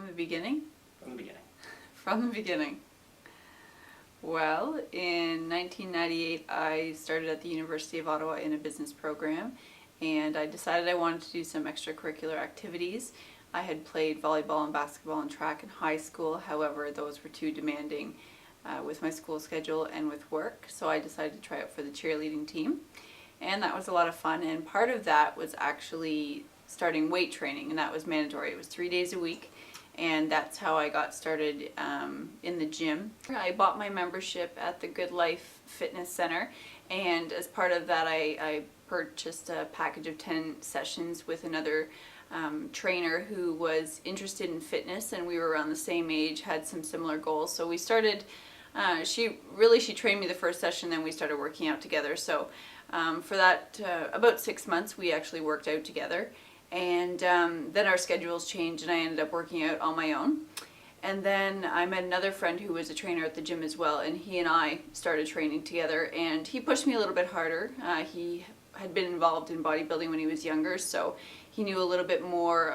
From the beginning? From the beginning. From the beginning. Well, in 1998 I started at the University of Ottawa in a business program, and I decided I wanted to do some extracurricular activities. I had played volleyball and basketball and track in high school, however those were too demanding with my school schedule and with work, so I decided to try out for the cheerleading team, and that was a lot of fun. And part of that was actually starting weight training, and that was mandatory. It was 3 days a week, and that's how I got started in the gym. I bought my membership at the Good Life Fitness Center, and as part of that I purchased a package of 10 sessions with another trainer who was interested in fitness, and we were around the same age, had some similar goals. So we started, she trained me the first session, then we started working out together. So for that about 6 months we actually worked out together, and then our schedules changed and I ended up working out on my own. And then I met another friend who was a trainer at the gym as well, and he and I started training together, and he pushed me a little bit harder. He had been involved in bodybuilding when he was younger, so he knew a little bit more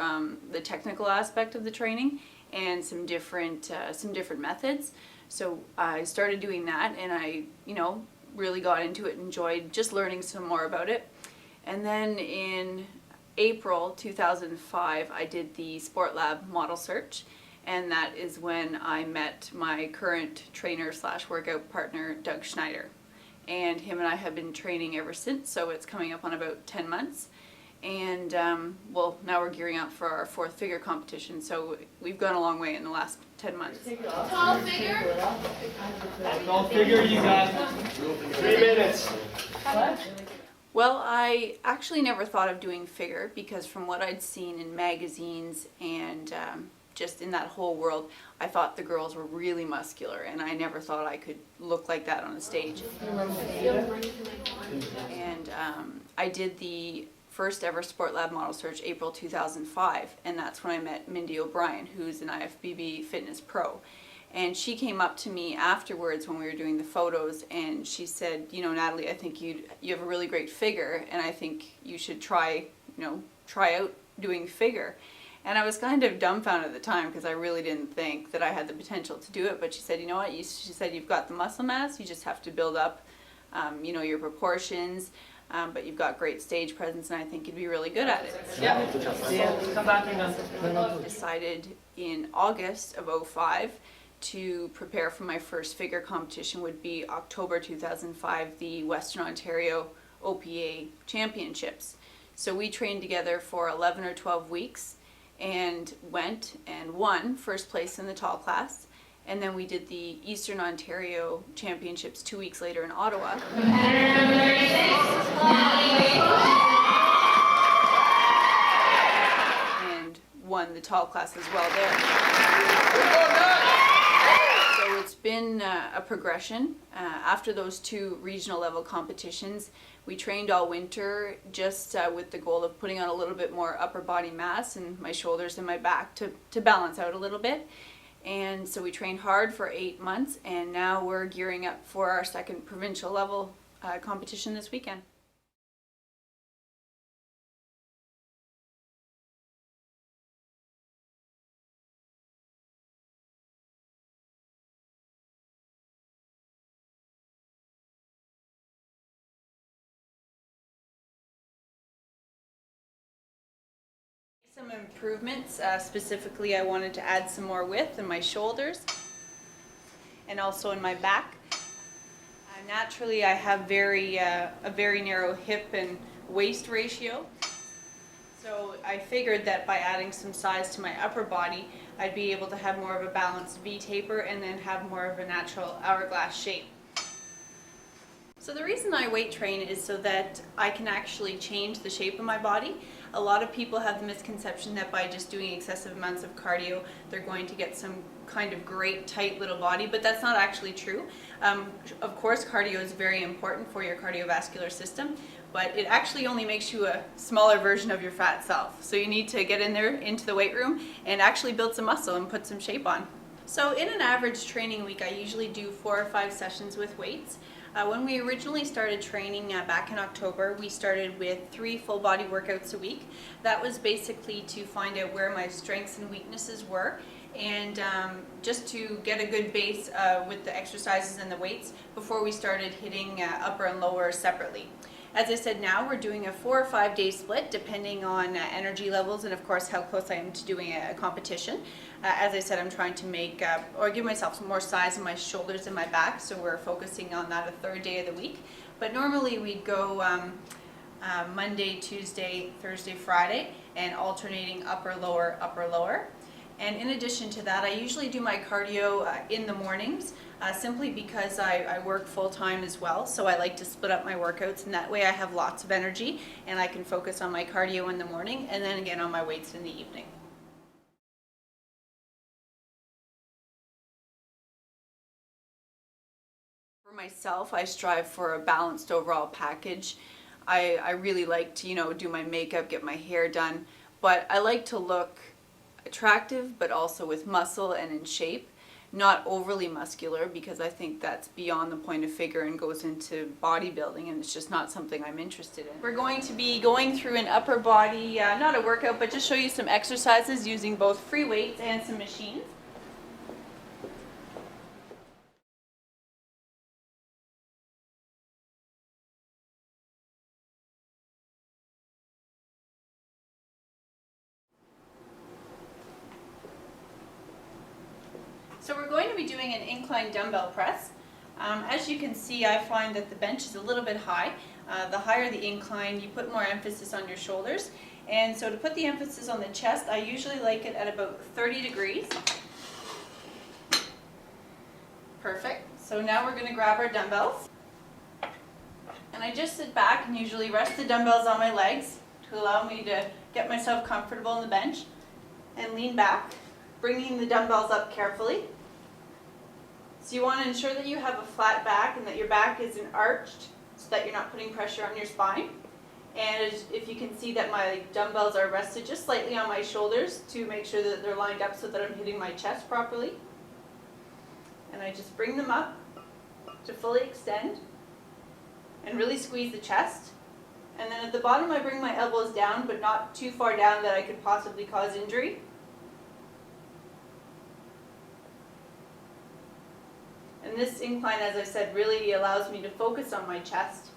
the technical aspect of the training and some different methods. So I started doing that, and I really got into it, enjoyed just learning some more about it. And then in April 2005 I did the Sport Lab model search, and that is when I met my current trainer slash workout partner, Doug Schneider. And him and I have been training ever since, so it's coming up on about 10 months. And well, now we're gearing up for our 4th figure competition, so we've gone a long way in the last 10 months. Tall figure? Tall figure, you got 3 minutes. What? Well, I actually never thought of doing figure, because from what I'd seen in magazines and just in that whole world, I thought the girls were really muscular, and I never thought I could look like that on a stage. And I did the first ever Sport Lab model search April 2005, and that's when I met Mindy O'Brien, who's an IFBB fitness pro. And she came up to me afterwards when we were doing the photos, and she said, Natalie, I think you have a really great figure, and I think you should try out doing figure. And I was kind of dumbfounded at the time, because I really didn't think that I had the potential to do it. But she said, you know what, she said, you've got the muscle mass, you just have to build up your proportions, but you've got great stage presence, and I think you'd be really good at it. Yeah. Come back and I decided in August of 2005 to prepare for my first figure competition. Would be October 2005, the Western Ontario OPA Championships. So we trained together for 11 or 12 weeks and went and won first place in the tall class. And then we did the Eastern Ontario Championships 2 weeks later in Ottawa. And won the tall class as well there. So it's been a progression. After those 2 regional level competitions, we trained all winter just with the goal of putting on a little bit more upper body mass in my shoulders and my back to balance out a little bit. And so we trained hard for 8 months, and now we're gearing up for our 2nd provincial level competition this weekend. Some improvements, specifically I wanted to add some more width in my shoulders and also in my back. Naturally I have a very narrow hip and waist ratio, so I figured that by adding some size to my upper body I'd be able to have more of a balanced V taper and then have more of a natural hourglass shape. So the reason I weight train is so that I can actually change the shape of my body. A lot of people have the misconception that by just doing excessive amounts of cardio, they're going to get some kind of great tight little body, but that's not actually true. Of course, cardio is very important for your cardiovascular system, but it actually only makes you a smaller version of your fat self. So you need to get in there into the weight room and actually build some muscle and put some shape on. So in an average training week, I usually do 4 or 5 sessions with weights. When we originally started training back in October, we started with 3 full body workouts a week. That was basically to find out where my strengths and weaknesses were, and just to get a good base with the exercises and the weights before we started hitting upper and lower separately. As I said, now we're doing a 4 or 5 day split depending on energy levels and of course how close I am to doing a competition. As I said, I'm trying to make or give myself some more size in my shoulders and my back, so we're focusing on that a 3rd day of the week. But normally we'd go Monday, Tuesday, Thursday, Friday, and alternating upper, lower, upper, lower. And in addition to that, I usually do my cardio in the mornings, simply because I work full-time as well, so I like to split up my workouts, and that way I have lots of energy and I can focus on my cardio in the morning and then again on my weights in the evening. For myself, I strive for a balanced overall package. I really like to, do my makeup, get my hair done, but I like to look attractive but also with muscle and in shape, not overly muscular, because I think that's beyond the point of figure and goes into bodybuilding, and it's just not something I'm interested in. We're going to be going through an upper body, not a workout, but just show you some exercises using both free weights and some machines. So we're going to be doing an incline dumbbell press. As you can see, I find that the bench is a little bit high. The higher the incline, you put more emphasis on your shoulders. And so to put the emphasis on the chest, I usually like it at about 30 degrees. Perfect. So now we're going to grab our dumbbells. And I just sit back and usually rest the dumbbells on my legs to allow me to get myself comfortable on the bench, and lean back, bringing the dumbbells up carefully. So you want to ensure that you have a flat back and that your back isn't arched so that you're not putting pressure on your spine. And if you can see that my dumbbells are rested just slightly on my shoulders to make sure that they're lined up so that I'm hitting my chest properly. And I just bring them up to fully extend and really squeeze the chest. And then at the bottom I bring my elbows down, but not too far down that I could possibly cause injury. And this incline, as I said, really allows me to focus on my chest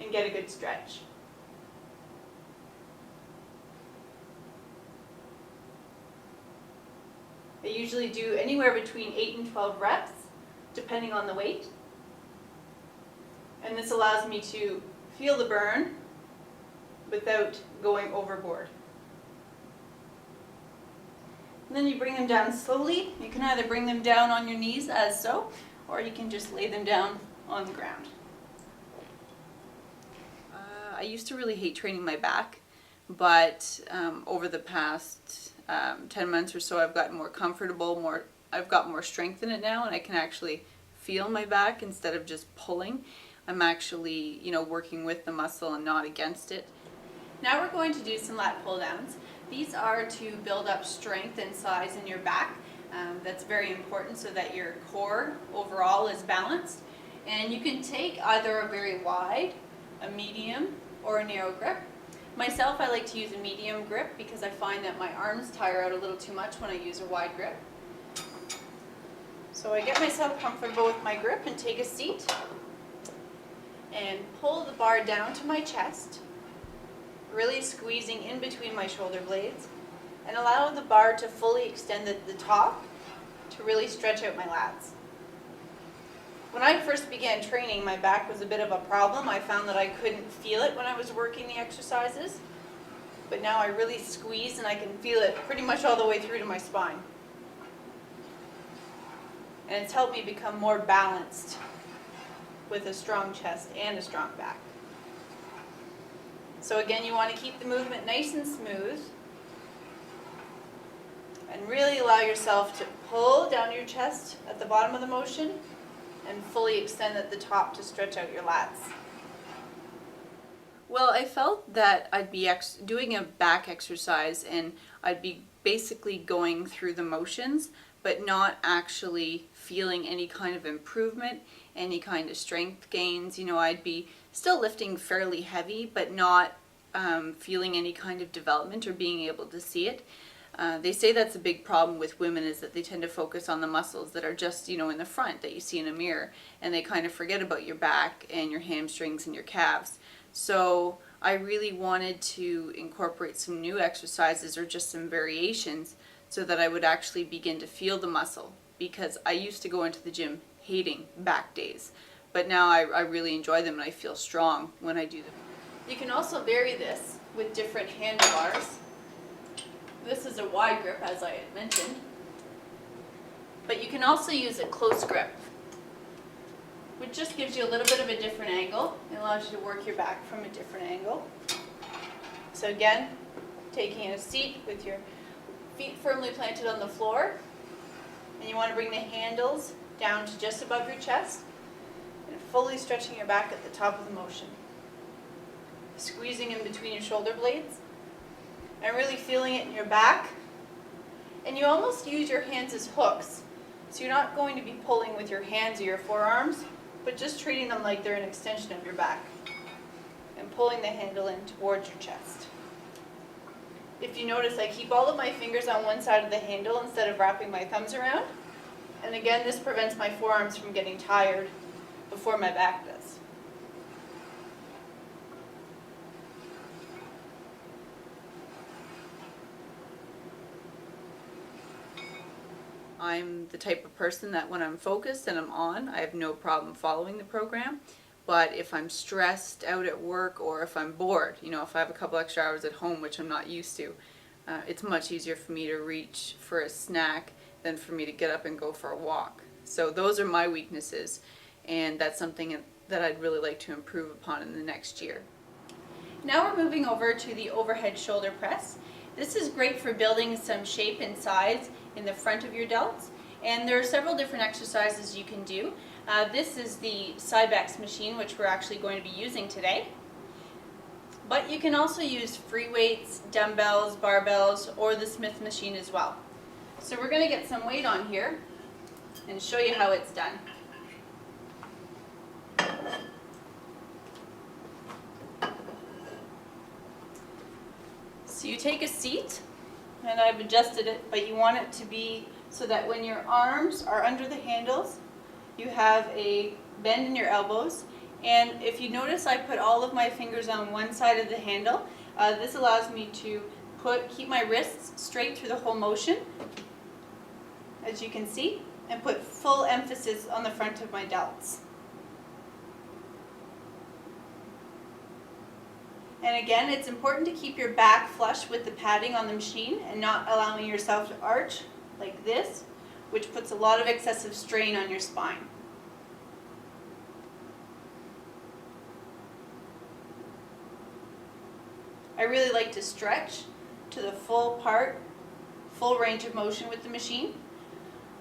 and get a good stretch. I usually do anywhere between 8 and 12 reps, depending on the weight. And this allows me to feel the burn without going overboard. And then you bring them down slowly. You can either bring them down on your knees as so, or you can just lay them down on the ground. I used to really hate training my back, but over the past 10 months or so I've gotten more comfortable, I've got more strength in it now, and I can actually feel my back instead of just pulling. I'm actually, working with the muscle and not against it. Now we're going to do some lat pull downs. These are to build up strength and size in your back. That's very important so that your core overall is balanced. And you can take either a very wide, a medium, or a narrow grip. Myself, I like to use a medium grip because I find that my arms tire out a little too much when I use a wide grip. So I get myself comfortable with my grip and take a seat and pull the bar down to my chest, really squeezing in between my shoulder blades, and allow the bar to fully extend at the top to really stretch out my lats. When I first began training, my back was a bit of a problem. I found that I couldn't feel it when I was working the exercises, but now I really squeeze and I can feel it pretty much all the way through to my spine. And it's helped me become more balanced with a strong chest and a strong back. So again, you want to keep the movement nice and smooth and really allow yourself to pull down your chest at the bottom of the motion and fully extend at the top to stretch out your lats. Well, I felt that I'd be doing a back exercise and I'd be basically going through the motions, but not actually feeling any kind of improvement any kind of strength gains. You know, I'd be still lifting fairly heavy, but not feeling any kind of development or being able to see it. They say that's a big problem with women, is that they tend to focus on the muscles that are just, you know, in the front that you see in a mirror, and they kind of forget about your back and your hamstrings and your calves. So I really wanted to incorporate some new exercises or just some variations so that I would actually begin to feel the muscle, because I used to go into the gym hating back days, but now I really enjoy them and I feel strong when I do them. You can also vary this with different handlebars. This is a wide grip, as I had mentioned, but you can also use a close grip, which just gives you a little bit of a different angle. It allows you to work your back from a different angle. So again, taking a seat with your feet firmly planted on the floor, and you want to bring the handles down to just above your chest and fully stretching your back at the top of the motion. Squeezing in between your shoulder blades and really feeling it in your back. And you almost use your hands as hooks. So you're not going to be pulling with your hands or your forearms, but just treating them like they're an extension of your back and pulling the handle in towards your chest. If you notice, I keep all of my fingers on one side of the handle instead of wrapping my thumbs around. And again, this prevents my forearms from getting tired before my back does. I'm the type of person that when I'm focused and I'm on, I have no problem following the program. But if I'm stressed out at work, or if I'm bored, you know, if I have a couple extra hours at home, which I'm not used to, it's much easier for me to reach for a snack than for me to get up and go for a walk. So those are my weaknesses, and that's something that I'd really like to improve upon in the next year. Now we're moving over to the overhead shoulder press. This is great for building some shape and size in the front of your delts, and there are several different exercises you can do. This is the Cybex machine, which we're actually going to be using today. But you can also use free weights, dumbbells, barbells, or the Smith machine as well. So we're going to get some weight on here and show you how it's done. So you take a seat, and I've adjusted it, but you want it to be so that when your arms are under the handles, you have a bend in your elbows. And if you notice, I put all of my fingers on one side of the handle. This allows me to keep my wrists straight through the whole motion, as you can see, and put full emphasis on the front of my delts. And again, it's important to keep your back flush with the padding on the machine and not allowing yourself to arch like this, which puts a lot of excessive strain on your spine. I really like to stretch to the full range of motion with the machine.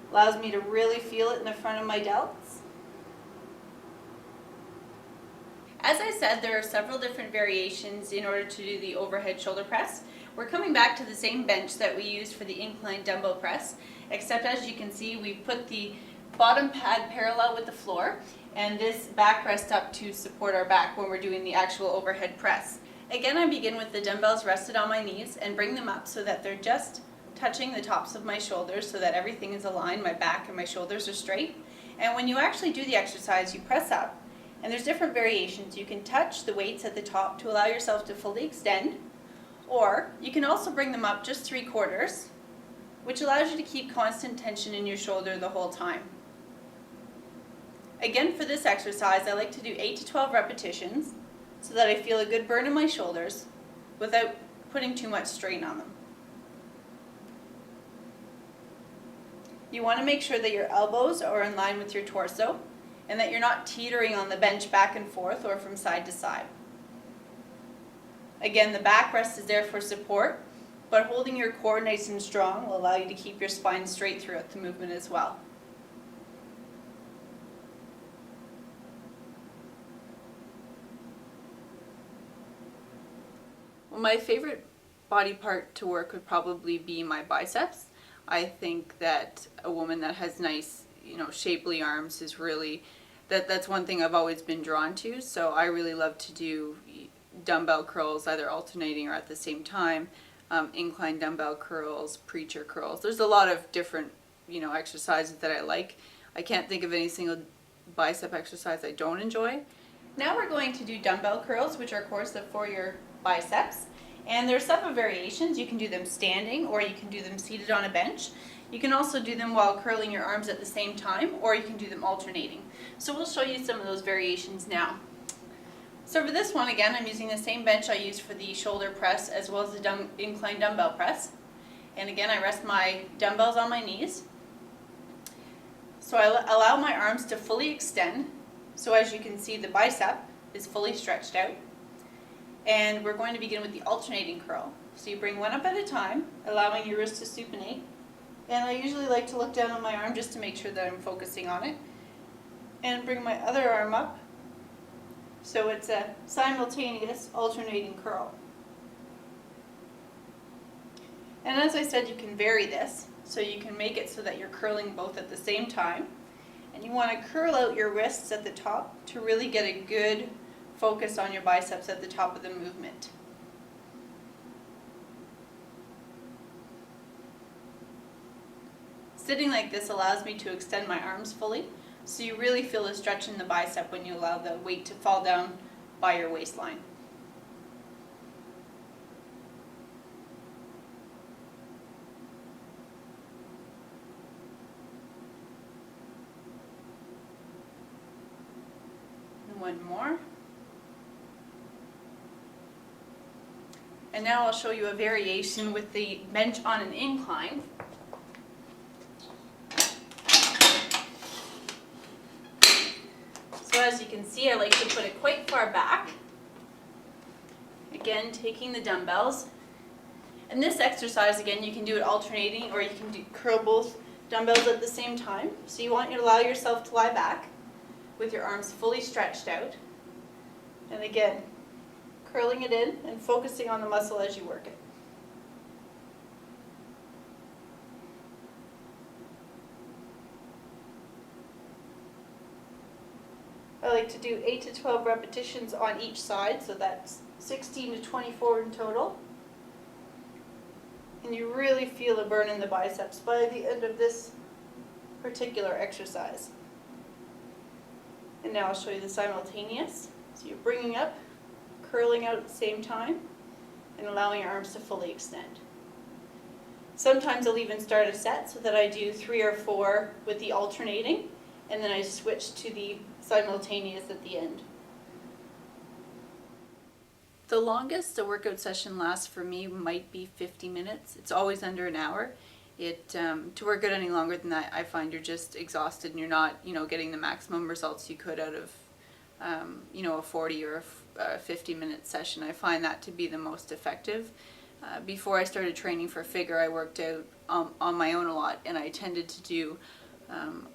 Allows me to really feel it in the front of my delts. As I said, there are several different variations in order to do the overhead shoulder press. We're coming back to the same bench that we used for the incline dumbbell press, except as you can see, we put the bottom pad parallel with the floor and this backrest up to support our back when we're doing the actual overhead press. Again, I begin with the dumbbells rested on my knees and bring them up so that they're just touching the tops of my shoulders so that everything is aligned, my back and my shoulders are straight. And when you actually do the exercise, you press up, and there's different variations. You can touch the weights at the top to allow yourself to fully extend, or you can also bring them up just 3/4, which allows you to keep constant tension in your shoulder the whole time. Again, for this exercise, I like to do 8 to 12 repetitions so that I feel a good burn in my shoulders without putting too much strain on them. You want to make sure that your elbows are in line with your torso and that you're not teetering on the bench back and forth or from side to side. Again, the backrest is there for support, but holding your core nice and strong will allow you to keep your spine straight throughout the movement as well. Well, my favorite body part to work would probably be my biceps. I think that a woman that has nice, shapely arms is really that's one thing I've always been drawn to. So I really love to do dumbbell curls, either alternating or at the same time, incline dumbbell curls, preacher curls. There's a lot of different, exercises that I like. I can't think of any single bicep exercise I don't enjoy. Now we're going to do dumbbell curls, which are, of course, for your biceps. And there's several variations. You can do them standing, or you can do them seated on a bench. You can also do them while curling your arms at the same time, or you can do them alternating. So we'll show you some of those variations now. So for this one, again, I'm using the same bench I used for the shoulder press as well as the incline dumbbell press. And again, I rest my dumbbells on my knees. So I allow my arms to fully extend. So as you can see, the bicep is fully stretched out. And we're going to begin with the alternating curl. So you bring one up at a time, allowing your wrist to supinate. And I usually like to look down on my arm just to make sure that I'm focusing on it. And bring my other arm up. So it's a simultaneous alternating curl. And as I said, you can vary this. So you can make it so that you're curling both at the same time. And you want to curl out your wrists at the top to really get a good focus on your biceps at the top of the movement. Sitting like this allows me to extend my arms fully, so you really feel a stretch in the bicep when you allow the weight to fall down by your waistline. And one more. And now I'll show you a variation with the bench on an incline. So as you can see, I like to put it quite far back. Again, taking the dumbbells. And this exercise, again, you can do it alternating, or you can curl both dumbbells at the same time. So you want to allow yourself to lie back with your arms fully stretched out. And again, curling it in and focusing on the muscle as you work it. I like to do 8 to 12 repetitions on each side, so that's 16 to 24 in total. And you really feel a burn in the biceps by the end of this particular exercise. And now I'll show you the simultaneous. So you're bringing up, curling out at the same time, and allowing your arms to fully extend. Sometimes I'll even start a set so that I do 3 or 4 with the alternating, and then I switch to the simultaneous at the end. The longest a workout session lasts for me might be 50 minutes. It's always under an hour. To work out any longer than that, I find you're just exhausted and you're not, getting the maximum results you could out of, a 40 or a 50-minute session. I find that to be the most effective. Before I started training for figure, I worked out on my own a lot, and I tended to do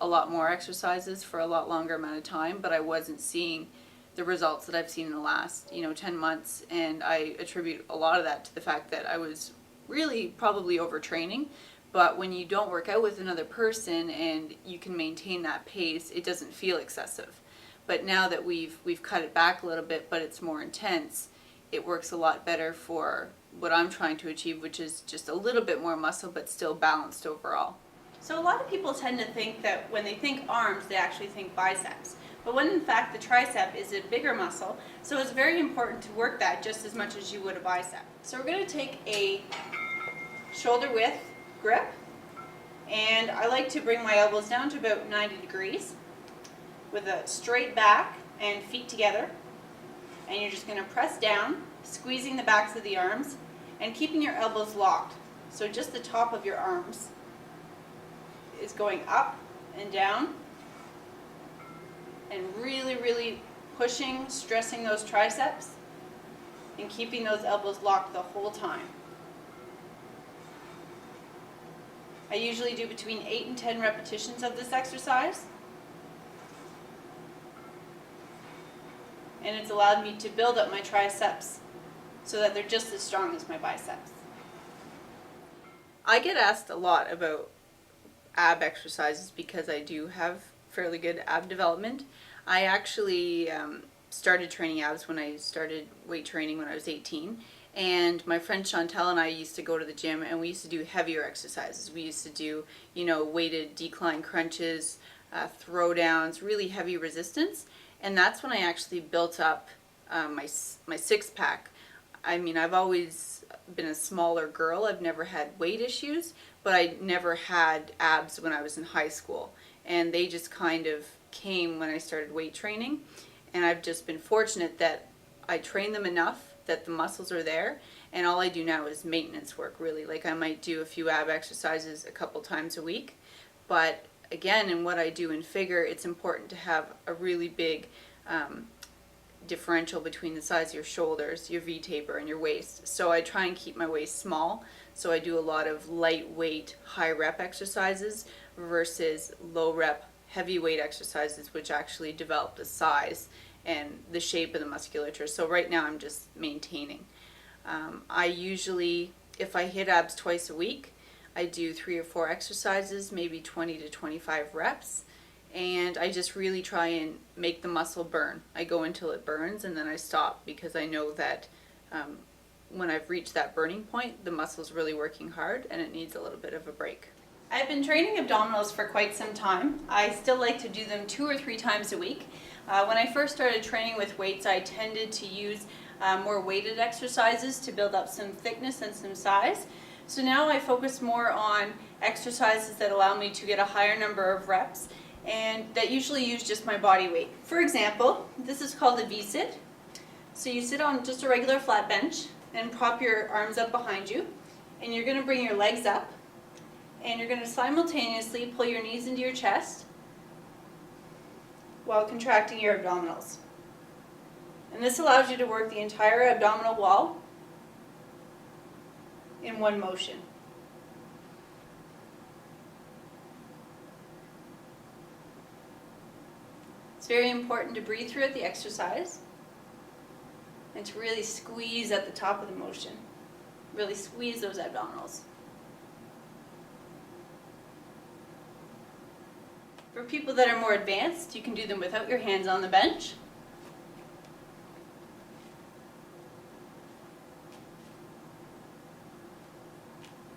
a lot more exercises for a lot longer amount of time, but I wasn't seeing the results that I've seen in the last 10 months, and I attribute a lot of that to the fact that I was really probably overtraining. But when you don't work out with another person and you can maintain that pace, it doesn't feel excessive. But now that we've cut it back a little bit, but it's more intense, it works a lot better for what I'm trying to achieve, which is just a little bit more muscle but still balanced overall. So a lot of people tend to think that when they think arms, they actually think biceps. But when in fact the tricep is a bigger muscle, so it's very important to work that just as much as you would a bicep. So we're going to take a shoulder width grip, and I like to bring my elbows down to about 90 degrees with a straight back and feet together. And you're just going to press down, squeezing the backs of the arms and keeping your elbows locked. So just the top of your arms is going up and down, and really, really pushing, stressing those triceps and keeping those elbows locked the whole time. I usually do between 8 and 10 repetitions of this exercise. And it's allowed me to build up my triceps so that they're just as strong as my biceps. I get asked a lot about ab exercises because I do have fairly good ab development. I actually started training abs when I started weight training when I was 18. And my friend Chantel and I used to go to the gym, and we used to do heavier exercises. We used to do, weighted decline crunches, throwdowns, really heavy resistance. And that's when I actually built up my six pack. I mean, I've always been a smaller girl. I've never had weight issues, but I never had abs when I was in high school. And they just kind of came when I started weight training. And I've just been fortunate that I trained them enough that the muscles are there, and all I do now is maintenance work, really. Like, I might do a few ab exercises a couple times a week, but again, in what I do in figure, it's important to have a really big differential between the size of your shoulders, your V-taper, and your waist. So I try and keep my waist small, so I do a lot of lightweight, high rep exercises versus low rep, heavyweight exercises, which actually develop the size and the shape of the musculature. So right now I'm just maintaining. I usually, if I hit abs twice a week, I do 3 or 4 exercises, maybe 20 to 25 reps, and I just really try and make the muscle burn. I go until it burns, and then I stop, because I know that when I've reached that burning point, the muscle's really working hard and it needs a little bit of a break. I've been training abdominals for quite some time. I still like to do them 2 or 3 times a week. When I first started training with weights, I tended to use more weighted exercises to build up some thickness and some size. So now I focus more on exercises that allow me to get a higher number of reps, and that usually use just my body weight. For example, this is called a V-sit. So you sit on just a regular flat bench and prop your arms up behind you, and you're going to bring your legs up, and you're going to simultaneously pull your knees into your chest while contracting your abdominals. And this allows you to work the entire abdominal wall in one motion. It's very important to breathe throughout the exercise and to really squeeze at the top of the motion. Really squeeze those abdominals. For people that are more advanced, you can do them without your hands on the bench.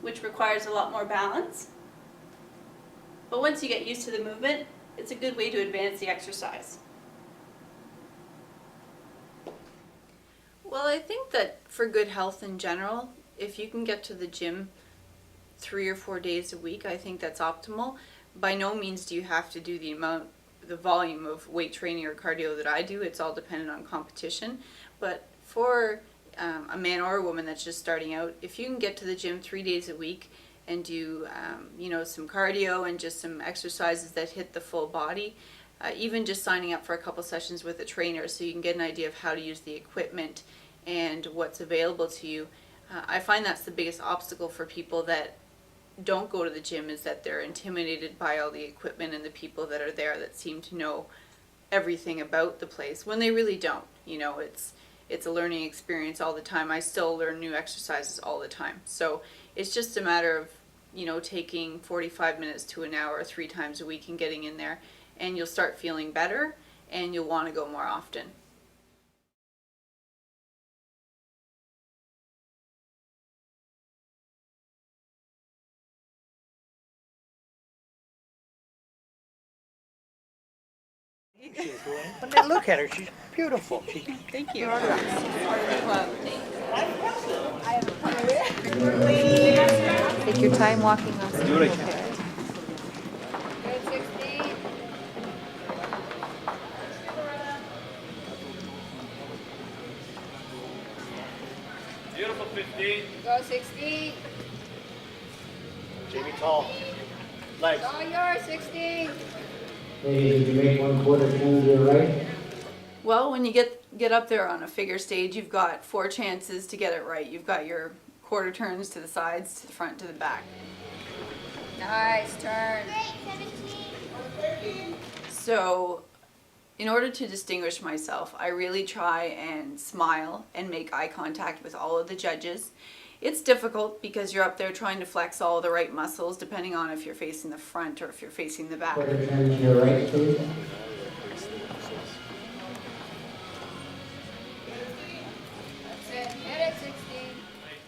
Which requires a lot more balance. But once you get used to the movement, it's a good way to advance the exercise. Well, I think that for good health in general, if you can get to the gym 3 or 4 days a week, I think that's optimal. By no means do you have to do the volume of weight training or cardio that I do. It's all dependent on competition. But for a man or a woman that's just starting out, if you can get to the gym 3 days a week and do some cardio and just some exercises that hit the full body, even just signing up for a couple sessions with a trainer so you can get an idea of how to use the equipment and what's available to you, I find that's the biggest obstacle for people that don't go to the gym, is that they're intimidated by all the equipment and the people that are there that seem to know everything about the place when they really don't. It's a learning experience all the time. I still learn new exercises all the time. So it's just a matter of, taking 45 minutes to an hour 3 times a week and getting in there, and you'll start feeling better and you'll want to go more often. But now look at her, she's beautiful. Thank you. Part of the club. Take your time walking us. Do what I can. Good 16. Beautiful 15. Go 16. Jamie Tall. Legs. All yours, 16. Ladies, did you make 1/4 turn to your right? Well, when you get up there on a figure stage, you've got 4 chances to get it right. You've got your quarter turns to the sides, to the front, to the back. Nice turn. So, in order to distinguish myself, I really try and smile and make eye contact with all of the judges. It's difficult because you're up there trying to flex all the right muscles depending on if you're facing the front or if you're facing the back. 1/4 turn to your right, please.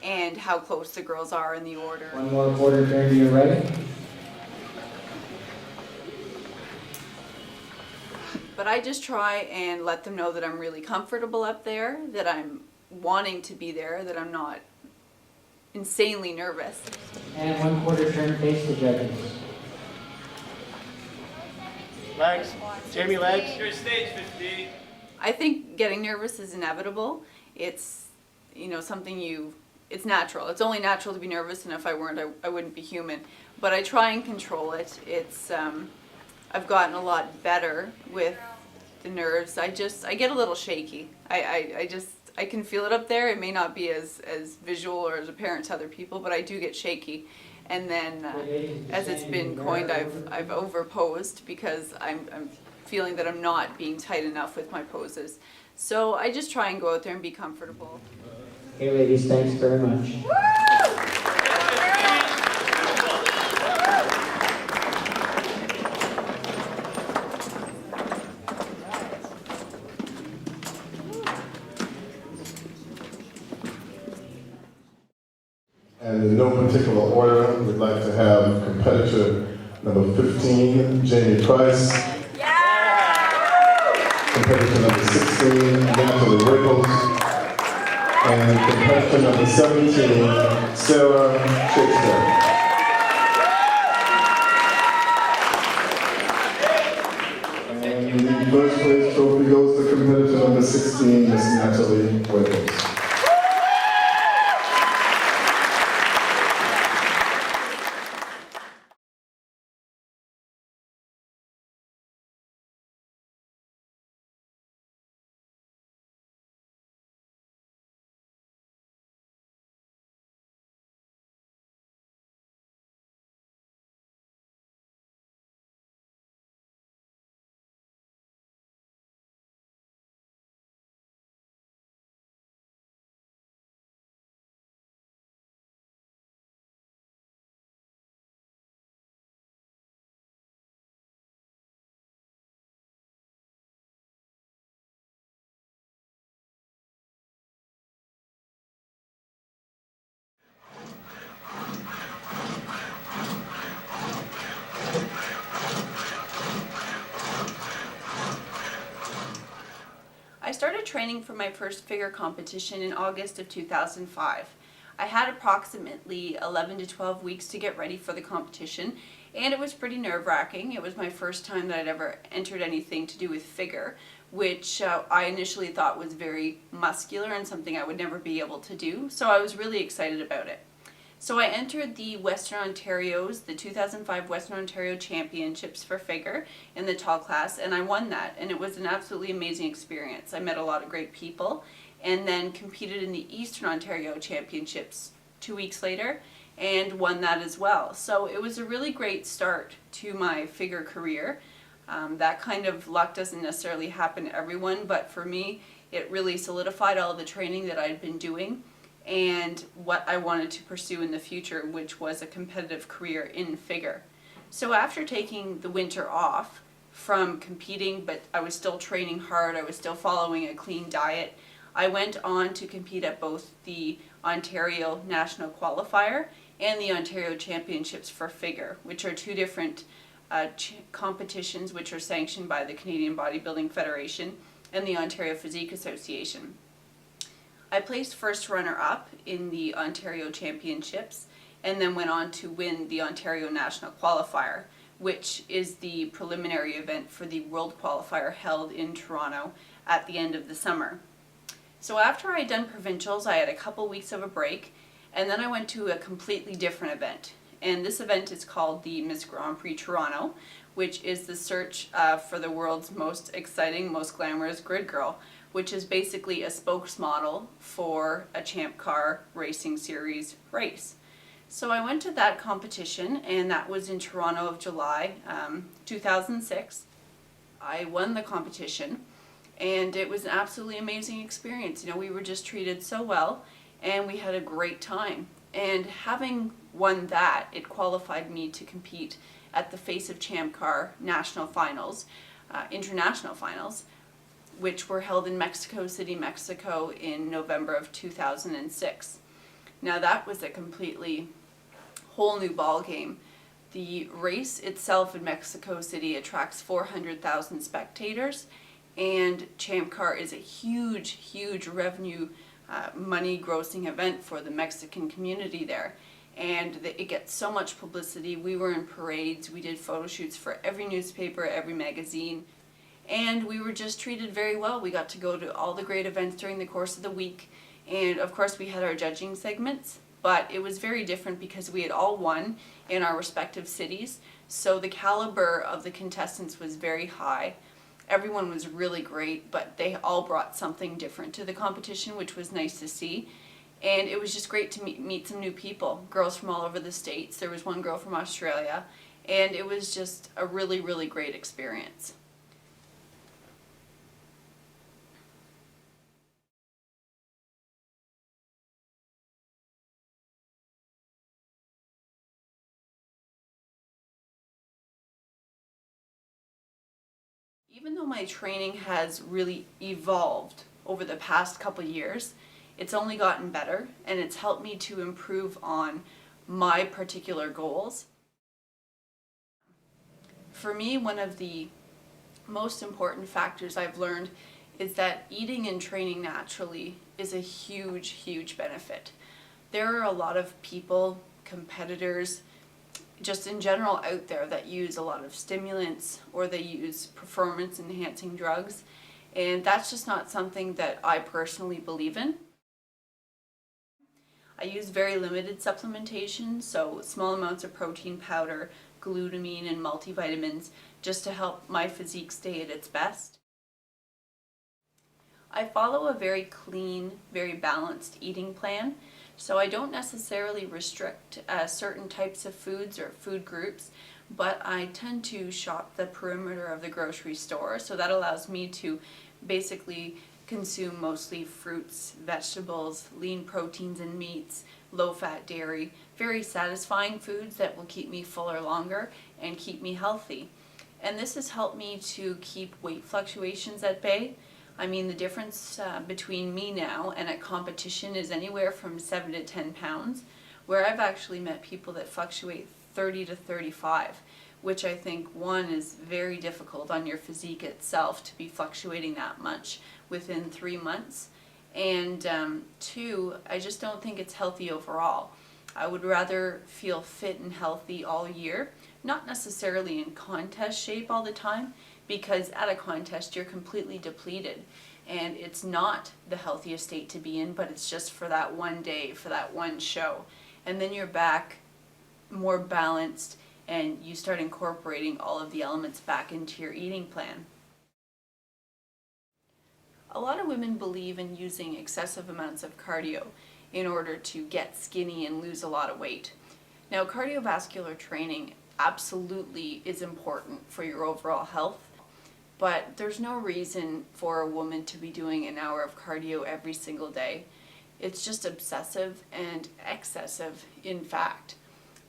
and how close the girls are in the order. One more quarter turn to your right. But I just try and let them know that I'm really comfortable up there, that I'm wanting to be there, that I'm not insanely nervous. And 1/4 turn, face the judges. Legs. Jamie, legs. Your stage 15. I think getting nervous is inevitable. It's, something it's natural. It's only natural to be nervous, and if I weren't, I wouldn't be human. But I try and control it. I've gotten a lot better with the nerves. I get a little shaky. I can feel it up there. It may not be as visual or as apparent to other people, but I do get shaky. And then, as it's been coined, I've overposed because I'm feeling that I'm not being tight enough with my poses. So I just try and go out there and be comfortable. Okay, ladies, thanks very much. And in no particular order, we'd like to have competitor number 15, Jamie Price. Competitor number 16, Natalie Waples. And competitor number 17, Sarah Shakespeare. And the first place trophy goes to competitor number 16, Miss Natalie Waples. I started training for my first figure competition in August of 2005. I had approximately 11 to 12 weeks to get ready for the competition, and it was pretty nerve-wracking. It was my first time that I'd ever entered anything to do with figure, which I initially thought was very muscular and something I would never be able to do, so I was really excited about it. So I entered the the 2005 Western Ontario Championships for figure in the tall class, and I won that, and it was an absolutely amazing experience. I met a lot of great people, and then competed in the Eastern Ontario Championships 2 weeks later, and won that as well. So it was a really great start to my figure career. That kind of luck doesn't necessarily happen to everyone, but for me, it really solidified all the training that I'd been doing and what I wanted to pursue in the future, which was a competitive career in figure. So after taking the winter off from competing, but I was still training hard, I was still following a clean diet, I went on to compete at both the Ontario National Qualifier and the Ontario Championships for figure, which are two different competitions which are sanctioned by the Canadian Bodybuilding Federation and the Ontario Physique Association. I placed first runner-up in the Ontario Championships and then went on to win the Ontario National Qualifier, which is the preliminary event for the World Qualifier held in Toronto at the end of the summer. So after I had done provincials, I had a couple weeks of a break, and then I went to a completely different event. And this event is called the Miss Grand Prix Toronto, which is the search for the world's most exciting, most glamorous grid girl, which is basically a spokesmodel for a Champ Car Racing Series race. So I went to that competition, and that was in Toronto of July 2006. I won the competition, and it was an absolutely amazing experience. You know, we were just treated so well, and we had a great time. And having won that, it qualified me to compete at the Face of Champ Car National Finals, International Finals, which were held in Mexico City, Mexico in November of 2006. Now that was a completely whole new ball game. The race itself in Mexico City attracts 400,000 spectators, and Champ Car is a huge revenue money grossing event for the Mexican community there. And it gets so much publicity. We were in parades, we did photo shoots for every newspaper, every magazine, and we were just treated very well. We got to go to all the great events during the course of the week, and of course we had our judging segments, but it was very different because we had all won in our respective cities, so the caliber of the contestants was very high. Everyone was really great, but they all brought something different to the competition, which was nice to see. And it was just great to meet some new people, girls from all over the States. There was one girl from Australia, and it was just a really great experience. Even though my training has really evolved over the past couple years, it's only gotten better, and it's helped me to improve on my particular goals. For me, one of the most important factors I've learned is that eating and training naturally is a huge benefit. There are a lot of people, competitors, just in general out there that use a lot of stimulants or they use performance enhancing drugs, and that's just not something that I personally believe in. I use very limited supplementation, so small amounts of protein powder, glutamine, and multivitamins just to help my physique stay at its best. I follow a very clean, very balanced eating plan, so I don't necessarily restrict certain types of foods or food groups, but I tend to shop the perimeter of the grocery store, so that allows me to basically consume mostly fruits, vegetables, lean proteins and meats, low-fat dairy, very satisfying foods that will keep me fuller longer and keep me healthy. And this has helped me to keep weight fluctuations at bay. I mean, the difference between me now and at competition is anywhere from 7 to 10 pounds, where I've actually met people that fluctuate 30 to 35, which I think, one, is very difficult on your physique itself to be fluctuating that much within 3 months, and two, I just don't think it's healthy overall. I would rather feel fit and healthy all year, not necessarily in contest shape all the time, because at a contest you're completely depleted and it's not the healthiest state to be in, but it's just for that one day, for that one show. And then you're back more balanced and you start incorporating all of the elements back into your eating plan. A lot of women believe in using excessive amounts of cardio in order to get skinny and lose a lot of weight. Now, cardiovascular training absolutely is important for your overall health, but there's no reason for a woman to be doing an hour of cardio every single day. It's just obsessive and excessive, in fact.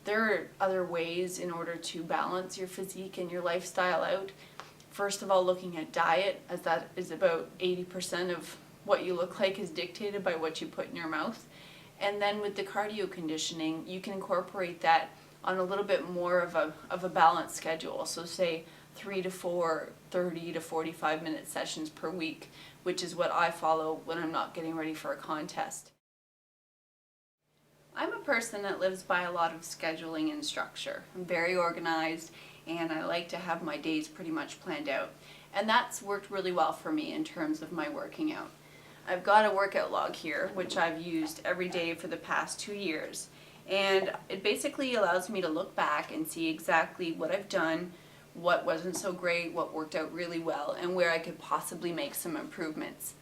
There are other ways in order to balance your physique and your lifestyle out. First of all, looking at diet, as that is about 80% of what you look like is dictated by what you put in your mouth. And then with the cardio conditioning, you can incorporate that on a little bit more of a balanced schedule. So say 3 to 4, 30 to 45 minute sessions per week, which is what I follow when I'm not getting ready for a contest. I'm a person that lives by a lot of scheduling and structure. I'm very organized and I like to have my days pretty much planned out. And that's worked really well for me in terms of my working out. I've got a workout log here, which I've used every day for the past 2 years. And it basically allows me to look back and see exactly what I've done, what wasn't so great, what worked out really well, and where I could possibly make some improvements.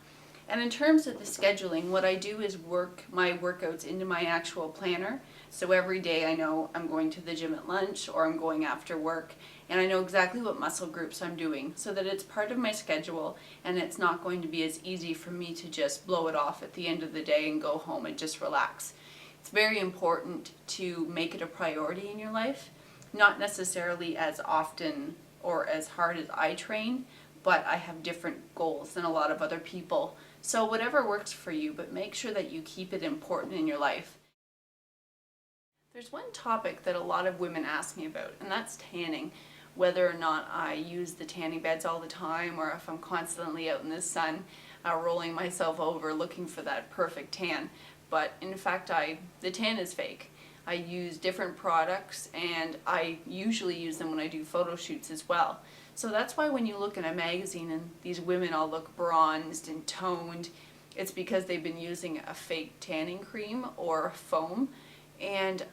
And in terms of the scheduling, what I do is work my workouts into my actual planner. So every day I know I'm going to the gym at lunch or I'm going after work, and I know exactly what muscle groups I'm doing so that it's part of my schedule and it's not going to be as easy for me to just blow it off at the end of the day and go home and just relax. It's very important to make it a priority in your life, not necessarily as often or as hard as I train, but I have different goals than a lot of other people. So whatever works for you, but make sure that you keep it important in your life. There's one topic that a lot of women ask me about, and that's tanning. Whether or not I use the tanning beds all the time, or if I'm constantly out in the sun rolling myself over looking for that perfect tan. But in fact, the tan is fake. I use different products, and I usually use them when I do photo shoots as well. So that's why when you look in a magazine and these women all look bronzed and toned, it's because they've been using a fake tanning cream or foam. And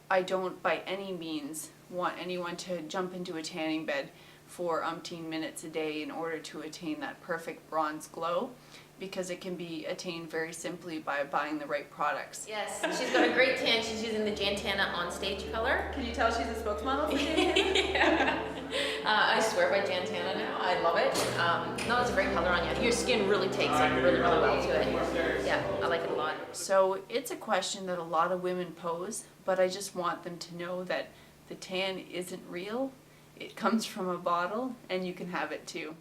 I don't by any means want anyone to jump into a tanning bed for umpteen minutes a day in order to attain that perfect bronze glow, because it can be attained very simply by buying the right products. Yes, she's got a great tan. She's using the Jantana on stage color. Can you tell she's a spokesmodel for Jantana? Yeah. I swear by Jantana now. I love it. No, it's a great color on you. Your skin really takes it really, really well to it. Yeah, I like it a lot. So it's a question that a lot of women pose, but I just want them to know that the tan isn't real. It comes from a bottle, and you can have it too.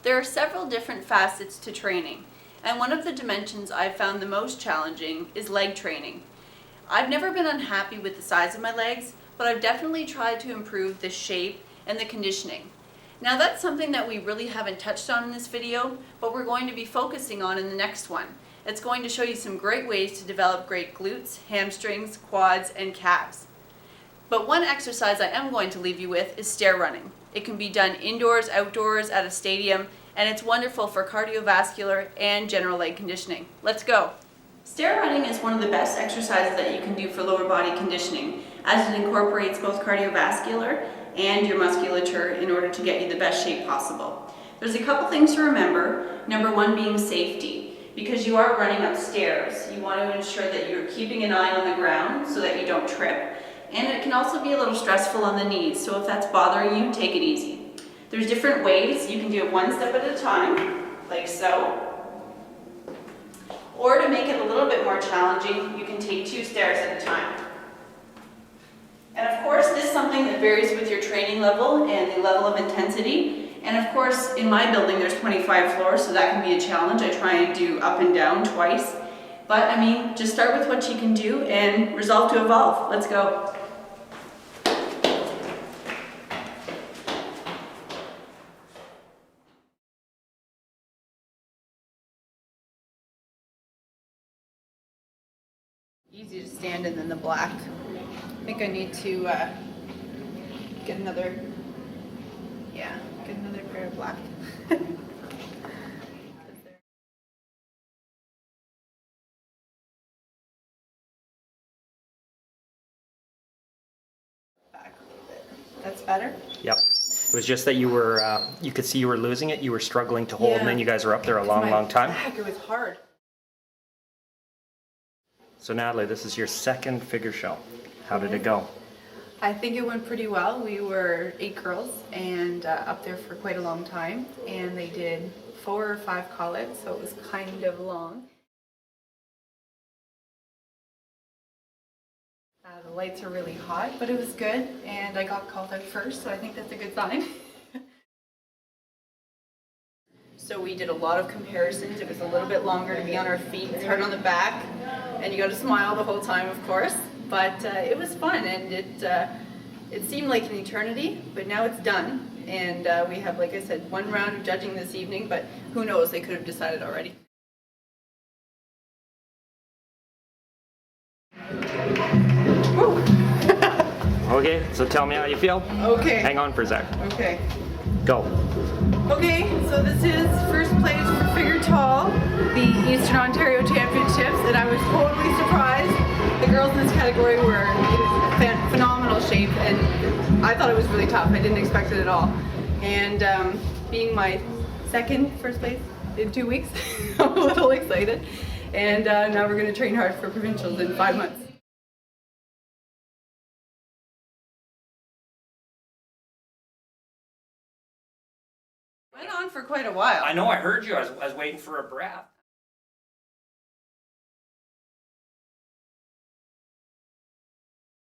There are several different facets to training, and one of the dimensions I've found the most challenging is leg training. I've never been unhappy with the size of my legs, but I've definitely tried to improve the shape and the conditioning. Now that's something that we really haven't touched on in this video, but we're going to be focusing on in the next one. It's going to show you some great ways to develop great glutes, hamstrings, quads, and calves. But one exercise I am going to leave you with is stair running. It can be done indoors, outdoors, at a stadium, and it's wonderful for cardiovascular and general leg conditioning. Let's go. Stair running is one of the best exercises that you can do for lower body conditioning, as it incorporates both cardiovascular and your musculature in order to get you the best shape possible. There's a couple things to remember. Number one being safety. Because you are running upstairs, you want to ensure that you're keeping an eye on the ground so that you don't trip. And it can also be a little stressful on the knees, so if that's bothering you, take it easy. There's different ways. You can do it one step at a time, like so. Or to make it a little bit more challenging, you can take 2 stairs at a time. And of course, this is something that varies with your training level and the level of intensity. And of course, in my building, there's 25 floors, so that can be a challenge. I try and do up and down twice. But I mean, just start with what you can do and resolve to evolve. Let's go. Easy to stand in than the black. I think I need to get another pair of black. Back a little bit. That's better? Yep. It was just that you were, you could see you were losing it. You were struggling to hold, and then you guys were up there a long time. Back, it was hard. So Natalie, this is your second figure show. How did it go? I think it went pretty well. We were 8 girls and up there for quite a long time, and they did 4 or 5 call-outs, so it was kind of long. The lights are really hot, but it was good, and I got called out first, so I think that's a good sign. So we did a lot of comparisons. It was a little bit longer to be on our feet. It's hard on the back, and you got to smile the whole time, of course. But it was fun, and it seemed like an eternity, but now it's done. And we have, like I said, 1 round of judging this evening, but who knows, they could have decided already. Okay, so tell me how you feel. Okay. Hang on for a sec. Okay. Go. Okay, so this is first place for figure tall, the Eastern Ontario Championships, and I was totally surprised. The girls in this category were in phenomenal shape, and I thought it was really tough. I didn't expect it at all. And being my second first place in 2 weeks. I'm a little excited. And now we're going to train hard for provincials in 5 months. Went on for quite a while. I know, I heard you. I was waiting for a breath.